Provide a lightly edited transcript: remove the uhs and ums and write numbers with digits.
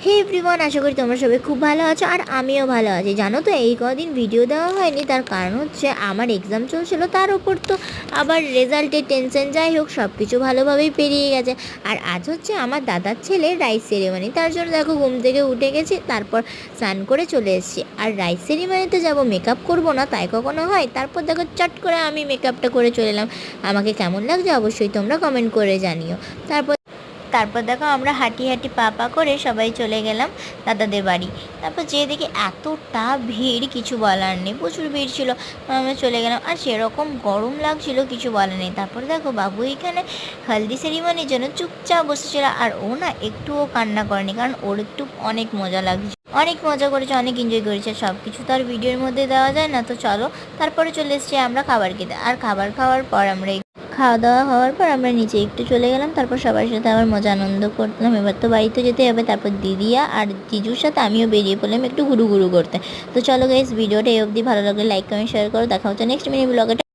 হে everyone, আশা করি তোমরা সবাই খুব ভালো আছো আর আমিও ভালো আছি। জানো তো এই কদিন ভিডিও দেওয়া হয়নি, তার কারণ হচ্ছে আমার এক্সাম চলছিল, তার ওপর তো আবার রেজাল্টের টেনশন। যাই হোক, সব কিছু ভালোভাবেই পেরিয়ে গেছে। আর আজ হচ্ছে আমার দাদার ছেলের রাইস সেরিমনি, তার জন্য দেখো ঘুম থেকে উঠে গেছি, তারপর স্নান করে চলে এসেছি। আর রাইস সেরিমনিতে যাবো, মেকআপ করবো না তাই কখনো হয়? তারপর দেখো চট করে আমি মেকআপটা করে চলে এলাম। আমাকে কেমন লাগছে অবশ্যই তোমরা কমেন্ট করে জানিও। তারপর তারপর দেখো আমরা হাঁটি হাঁটি পা পা করে সবাই চলে গেলাম দাদাদের বাড়ি। তারপর যেয়ে দেখি এতটা ভিড়, কিছু বলার নেই, প্রচুর ভিড় ছিল। আমরা চলে গেলাম, আর সেরকম গরম লাগছিল, কিছু বলার নেই। তারপর দেখো বাবু এখানে হলদি সেরিমনির জন্য চুপচাপ বসেছিল, আর ও না একটুও কান্না করেনি, কারণ ওর একটু অনেক মজা লাগছে, অনেক মজা করেছে, অনেক এনজয় করেছে। সব কিছু তো আর ভিডিওর মধ্যে দেওয়া যায় না, তো চলো তারপরে চলে এসেছি আমরা খাবার খেতে। আর খাবার খাওয়ার পর আমরা খাওয়া দাওয়া হওয়ার পর আমরা নিচে একটু চলে গেলাম, তারপর সবার সাথে আবার মজা আনন্দ করলাম। এবার তো বাড়িতে যেতে হবে। তারপর দিদিয়া আর জিজুর সাথে আমিও বেরিয়ে পড়লাম একটু ঘুরু ঘুরু করতে। তো চলো গাইস, ভিডিওটা এই অবধি। ভালো লাগলে লাইক কমেন্ট শেয়ার করো। দেখা হচ্ছে নেক্সট মিনি ব্লগে।